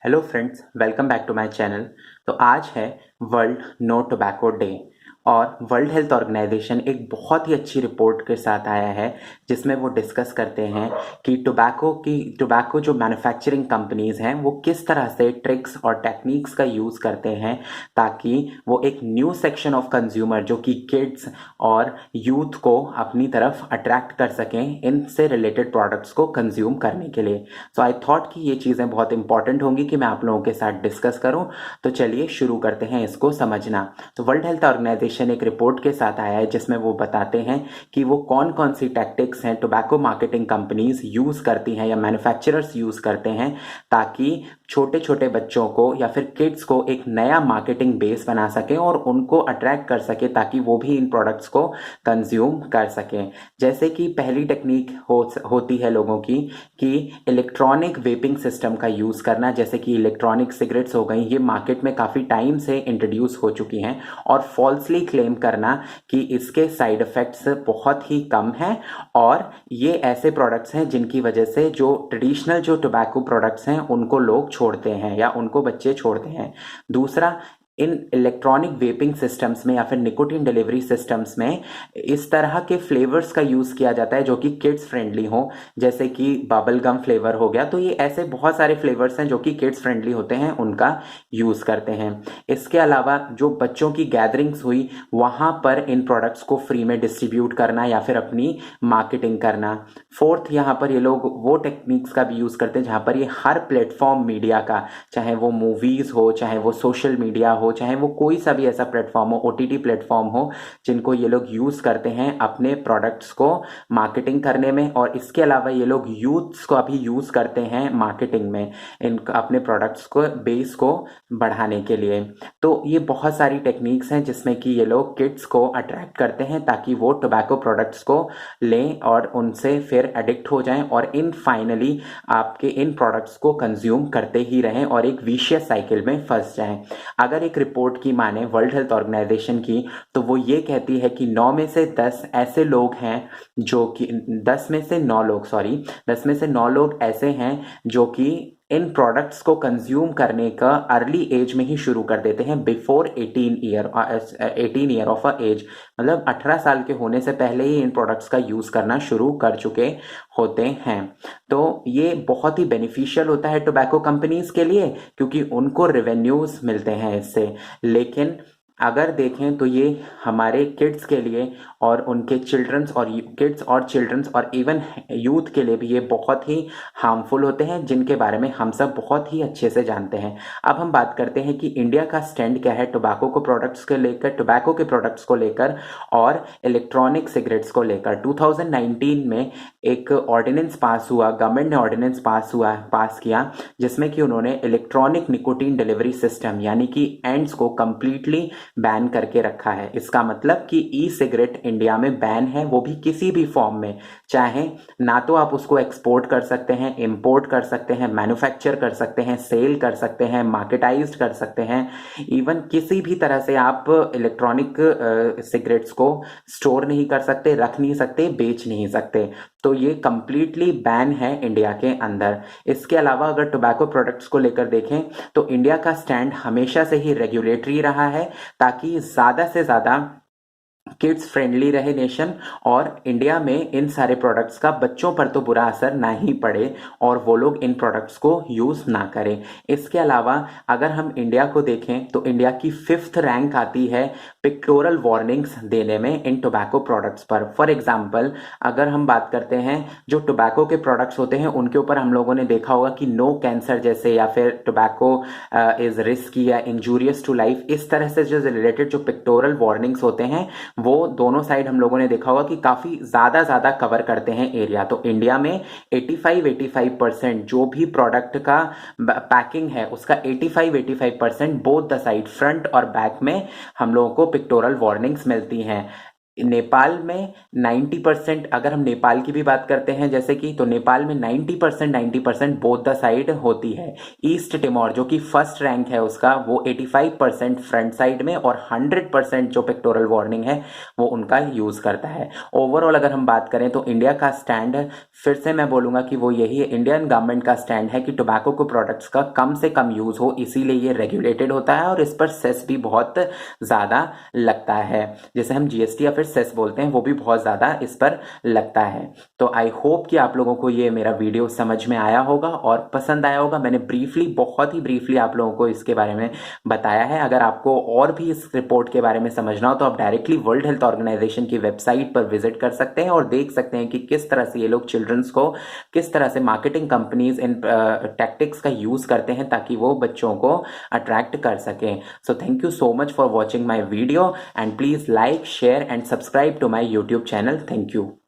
Hello friends, welcome back to my channel. तो आज है वर्ल्ड नो टोबैको डे और वर्ल्ड हेल्थ ऑर्गेनाइजेशन एक बहुत ही अच्छी रिपोर्ट के साथ आया है जिसमें वो डिस्कस करते हैं कि टोबैको जो मैन्युफैक्चरिंग कंपनीज हैं वो किस तरह से ट्रिक्स और टेक्निक्स का यूज़ करते हैं ताकि वो एक न्यू सेक्शन ऑफ कंज्यूमर जो कि किड्स और यूथ को अपनी तरफ अट्रैक्ट कर सकें इनसे रिलेटेड प्रोडक्ट्स को कंज्यूम करने के लिए। सो आई थॉट कि ये चीज़ें बहुत इंपॉर्टेंट होंगी कि मैं आप लोगों के साथ डिस्कस करूं। तो चलिए शुरू करते हैं इसको समझना। तो वर्ल्ड हेल्थ ऑर्गेनाइजेशन एक रिपोर्ट के साथ आया है जिसमें वो बताते हैं कि वो कौन कौन सी टैक्टिक्स हैं टोबैको मार्केटिंग कंपनीज यूज़ करती हैं या मैन्युफैक्चरर्स यूज़ करते हैं ताकि छोटे छोटे बच्चों को या फिर किड्स को एक नया मार्केटिंग बेस बना सकें और उनको अट्रैक्ट कर सके ताकि वो भी इन प्रोडक्ट्स को कंज्यूम कर सकें। जैसे कि पहली टेक्निक होती है लोगों की कि इलेक्ट्रॉनिक वेपिंग सिस्टम का यूज़ करना, जैसे कि इलेक्ट्रॉनिक सिगरेट्स हो गई, ये मार्केट में काफ़ी टाइम से इंट्रोड्यूस हो चुकी हैं और फॉल्सली क्लेम करना कि इसके साइड इफ़ेक्ट्स बहुत ही कम हैं और ये ऐसे प्रोडक्ट्स हैं जिनकी वजह से जो ट्रेडिशनल जो टोबैको प्रोडक्ट्स हैं उनको लोग छोड़ते हैं या उनको बच्चे छोड़ते हैं। दूसरा, इन इलेक्ट्रॉनिक वेपिंग सिस्टम्स में या फिर निकोटिन डिलीवरी सिस्टम्स में इस तरह के फ्लेवर्स का यूज़ किया जाता है जो कि किड्स फ्रेंडली हो, जैसे कि बबल गम फ्लेवर हो गया। तो ये ऐसे बहुत सारे फ्लेवर्स हैं जो कि किड्स फ्रेंडली होते हैं, उनका यूज़ करते हैं। इसके अलावा जो बच्चों की गैदरिंग्स हुई वहाँ पर इन प्रोडक्ट्स को फ्री में डिस्ट्रीब्यूट करना या फिर अपनी मार्केटिंग करना। फोर्थ, यहाँ पर ये लोग वो टेक्निक्स का भी यूज़ करते हैं जहाँ पर ये हर प्लेटफॉर्म मीडिया का, चाहे वो मूवीज़ हो, चाहे वो सोशल मीडिया हो, चाहे वो कोई सा भी ऐसा प्लेटफॉर्म हो, ओटीटी प्लेटफॉर्म हो, जिनको ये लोग यूज़ करते हैं अपने प्रोडक्ट्स को मार्केटिंग करने में। और इसके अलावा ये लोग यूथ्स को अभी यूज़ करते हैं मार्केटिंग में इन अपने प्रोडक्ट्स को बेस को बढ़ाने के लिए। तो ये बहुत सारी टेक्निक्स हैं जिसमें कि ये लोग किड्स को अट्रैक्ट करते हैं ताकि वो टोबैको प्रोडक्ट्स को लें और उनसे फिर एडिक्ट हो जाएं और इन फाइनली आपके इन प्रोडक्ट्स को कंज्यूम करते ही रहें और एक विशियस साइकिल में फंस जाएं। अगर एक रिपोर्ट की माने वर्ल्ड हेल्थ ऑर्गेनाइजेशन की, तो वो ये कहती है कि 9 में से 10 ऐसे लोग हैं जो कि 10 में से 9 लोग, सॉरी, 10 में से 9 लोग ऐसे हैं जो कि इन प्रोडक्ट्स को कंज्यूम करने का अर्ली एज में ही शुरू कर देते हैं, before 18 year of a age, मतलब 18 साल के होने से पहले ही इन प्रोडक्ट्स का यूज़ करना शुरू कर चुके होते हैं। तो ये बहुत ही बेनिफिशियल होता है टोबैको कंपनीज के लिए क्योंकि उनको रेवेन्यूज मिलते हैं इससे। लेकिन अगर देखें तो ये हमारे किड्स के लिए और उनके चिल्ड्रंस और इवन यूथ के लिए भी ये बहुत ही हार्मफुल होते हैं, जिनके बारे में हम सब बहुत ही अच्छे से जानते हैं। अब हम बात करते हैं कि इंडिया का स्टैंड क्या है टोबैको के प्रोडक्ट्स को लेकर और इलेक्ट्रॉनिक सिगरेट्स को लेकर। 2019 में एक ऑर्डिनेंस पास हुआ, गवर्नमेंट ने ऑर्डिनेंस पास किया जिसमें कि उन्होंने इलेक्ट्रॉनिक निकोटीन डिलीवरी सिस्टम यानी कि एंड्स को कंप्लीटली बैन करके रखा है। इसका मतलब कि ई सिगरेट इंडिया में बैन है, वो भी किसी भी फॉर्म में। चाहे ना तो आप उसको एक्सपोर्ट कर सकते हैं, इंपोर्ट कर सकते हैं, मैन्युफैक्चर कर सकते हैं, सेल कर सकते हैं, मार्केटाइज्ड कर सकते हैं, इवन किसी भी तरह से आप इलेक्ट्रॉनिक सिगरेट्स को स्टोर नहीं कर सकते, रख नहीं सकते, बेच नहीं सकते। तो ये कंप्लीटली बैन है इंडिया के अंदर। इसके अलावा अगर टोबैको प्रोडक्ट्स को लेकर देखें तो इंडिया का स्टैंड हमेशा से ही रेगुलेटरी रहा है ताकि ज़्यादा से ज़्यादा किड्स फ्रेंडली रहे नेशन और इंडिया में इन सारे प्रोडक्ट्स का बच्चों पर तो बुरा असर ना ही पड़े और वो लोग इन प्रोडक्ट्स को यूज़ ना करें। इसके अलावा अगर हम इंडिया को देखें तो इंडिया की 5th रैंक आती है पिक्टोरल वार्निंग्स देने में इन टोबैको प्रोडक्ट्स पर। फॉर एग्जांपल, अगर हम बात करते हैं जो टोबैको के प्रोडक्ट्स होते हैं उनके ऊपर हम लोगों ने देखा होगा कि नो कैंसर जैसे या फिर टोबैको इज रिस्की या इंजूरियस टू लाइफ, इस तरह से जो रिलेटेड जो पिक्टोरल वार्निंग्स होते हैं वो दोनों साइड हम लोगों ने देखा होगा कि काफी ज्यादा कवर करते हैं एरिया। तो इंडिया में 85% जो भी प्रोडक्ट का पैकिंग है उसका 85% बोथ द साइड फ्रंट और बैक में हम लोगों को पिक्टोरल वार्निंग्स मिलती हैं। नेपाल में 90%, अगर हम नेपाल की भी बात करते हैं जैसे कि, तो नेपाल में 90% बोथ द साइड होती है। ईस्ट टिमोर जो कि फर्स्ट रैंक है उसका, वो 85% फ्रंट साइड में, और 100% जो पेक्टोरल वार्निंग है वो उनका यूज़ करता है। ओवरऑल अगर हम बात करें तो इंडिया का स्टैंड, फिर से मैं बोलूँगा कि वो यही है, इंडियन गवर्नमेंट का स्टैंड है कि टोबैको को प्रोडक्ट्स का कम से कम यूज़ हो, इसीलिए ये रेगुलेटेड होता है और इस पर सेस भी बहुत ज़्यादा लगता है। जैसे हम जीएसटी या फिर सेस बोलते हैं, वो भी बहुत ज़्यादा इस पर लगता है। तो आई होप कि आप लोगों को ये मेरा वीडियो समझ में आया होगा और पसंद आया होगा। मैंने ब्रीफली, बहुत ही ब्रीफली आप लोगों को इसके बारे में बताया है। अगर आपको और भी इस रिपोर्ट के बारे में समझना हो तो आप डायरेक्टली वर्ल्ड हेल्थ ऑर्गेनाइजेशन की वेबसाइट पर विजिट कर सकते हैं और देख सकते हैं कि किस तरह से ये लोग चिल्ड्रंस को, किस तरह से मार्केटिंग कंपनीज इन टैक्टिक्स का यूज़ करते हैं ताकि वो बच्चों को अट्रैक्ट कर सकें। So thank you so much for watching my video, and please like, share and subscribe to my YouTube channel. Thank you.